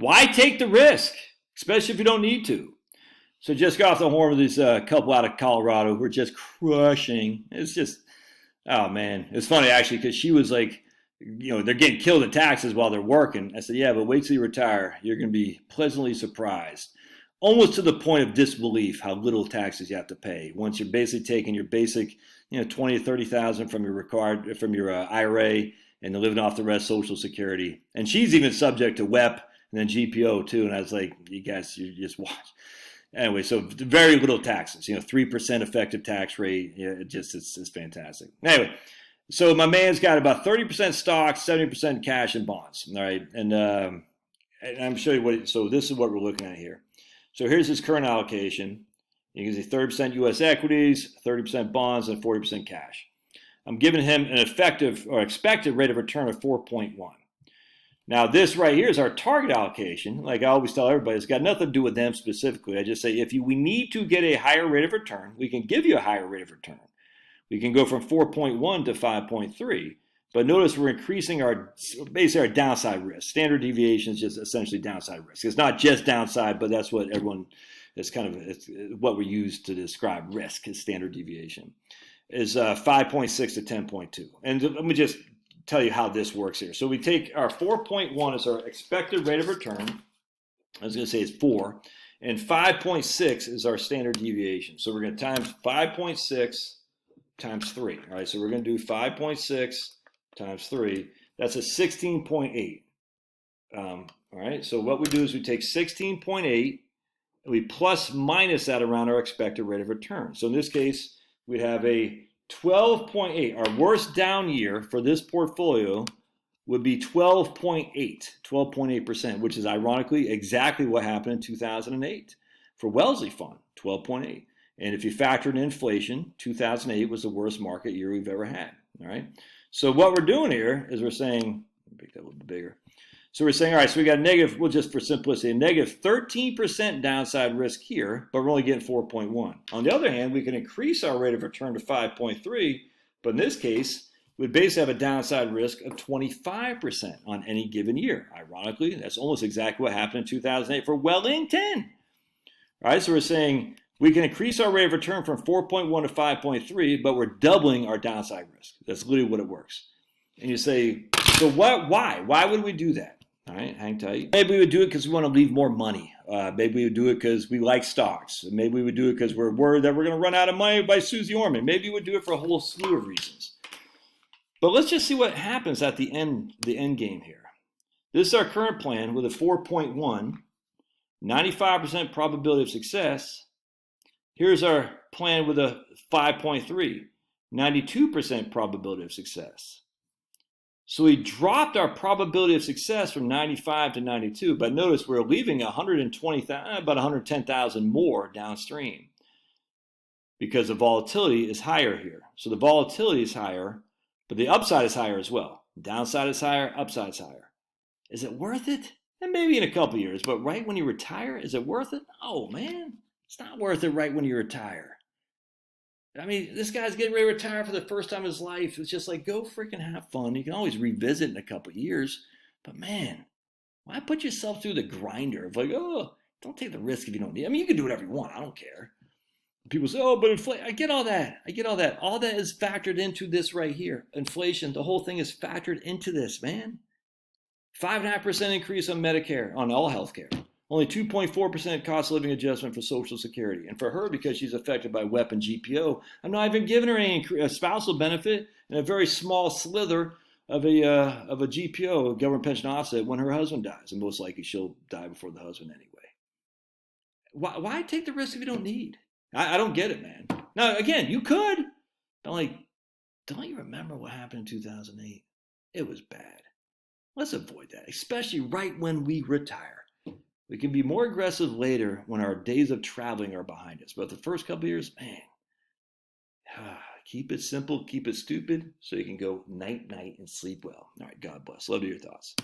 why take the risk, especially if you don't need to? So just got off the horn with this couple out of Colorado who are just crushing. It's just, oh man, it's funny actually because she was like, they're getting killed in taxes while they're working. I said, yeah, but wait till you retire. You're going to be pleasantly surprised, almost to the point of disbelief how little taxes you have to pay once you're basically taking your basic, 20 to 30,000 from your IRA and living off the rest Social Security. And she's even subject to WEP and then GPO too. And I was like, you guys, you just watch. Anyway, so very little taxes, 3% effective tax rate. Yeah, it's fantastic. Anyway, so my man's got about 30% stocks, 70% cash and bonds. All right. And I'm showing you so this is what we're looking at here. So here's his current allocation. You can see 30% US equities, 30% bonds, and 40% cash. I'm giving him an effective or expected rate of return of 4.1. Now, this right here is our target allocation. Like I always tell everybody, it's got nothing to do with them specifically. I just say we need to get a higher rate of return, we can give you a higher rate of return. We can go from 4.1 to 5.3. But notice we're increasing basically our downside risk. Standard deviation is just essentially downside risk. It's not just downside, but that's what everyone is it's what we use to describe risk is standard deviation. Is 5.6 to 10.2. And let me just tell you how this works here. So we take our 4.1 as our expected rate of return. I was going to say it's 4. And 5.6 is our standard deviation. So we're going to times 5.6 times 3. All right, so we're going to do 5.6 times 3. That's a 16.8. All right, so what we do is we take 16.8 and we plus minus that around our expected rate of return. So in this case, we'd have a 12.8. Our worst down year for this portfolio would be 12.8%, which is ironically exactly what happened in 2008 for Wellesley Fund, 12.8. And if you factor in inflation, 2008 was the worst market year we've ever had. All right. So what we're doing here is we're saying, make that a little bit bigger. So we're saying, all right, so we got negative, well, just for simplicity, a negative 13% downside risk here, but we're only getting 4.1. On the other hand, we can increase our rate of return to 5.3, but in this case, we basically have a downside risk of 25% on any given year. Ironically, that's almost exactly what happened in 2008 for Wellington. All right, so we're saying we can increase our rate of return from 4.1 to 5.3, but we're doubling our downside risk. That's literally what it works. And you say, so why? Why would we do that? All right, hang tight. Maybe we would do it because we want to leave more money. Maybe we would do it because we like stocks. Maybe we would do it because we're worried that we're going to run out of money by Susie Orman. Maybe we would do it for a whole slew of reasons. But let's just see what happens at the end game here. This is our current plan with a 4.1, 95% probability of success. Here's our plan with a 5.3, 92% probability of success. So we dropped our probability of success from 95 to 92, but notice we're leaving about 110,000 more downstream because the volatility is higher here. So the volatility is higher, but the upside is higher as well. Downside is higher, upside is higher. Is it worth it? And maybe in a couple years, but right when you retire, is it worth it? Oh man, it's not worth it right when you retire. I mean, this guy's getting ready to retire for the first time in his life. It's just like, go freaking have fun. You can always revisit in a couple of years. But man, why put yourself through the grinder of like, oh, don't take the risk if you don't need it. I mean, you can do whatever you want. I don't care. People say, oh, but inflation. I get all that. All that is factored into this right here. Inflation, the whole thing is factored into this, man. 5.5% increase on Medicare, on all healthcare. Only 2.4% cost of living adjustment for Social Security. And for her, because she's affected by WEP and GPO, I'm not even giving her any spousal benefit and a very small slither of a GPO, a government pension offset, when her husband dies. And most likely she'll die before the husband anyway. Why take the risk if you don't need? I don't get it, man. Now, again, you could. But don't you remember what happened in 2008? It was bad. Let's avoid that, especially right when we retire. We can be more aggressive later when our days of traveling are behind us. But the first couple of years, man, keep it simple, keep it stupid, so you can go night-night and sleep well. All right, God bless. Love to hear your thoughts.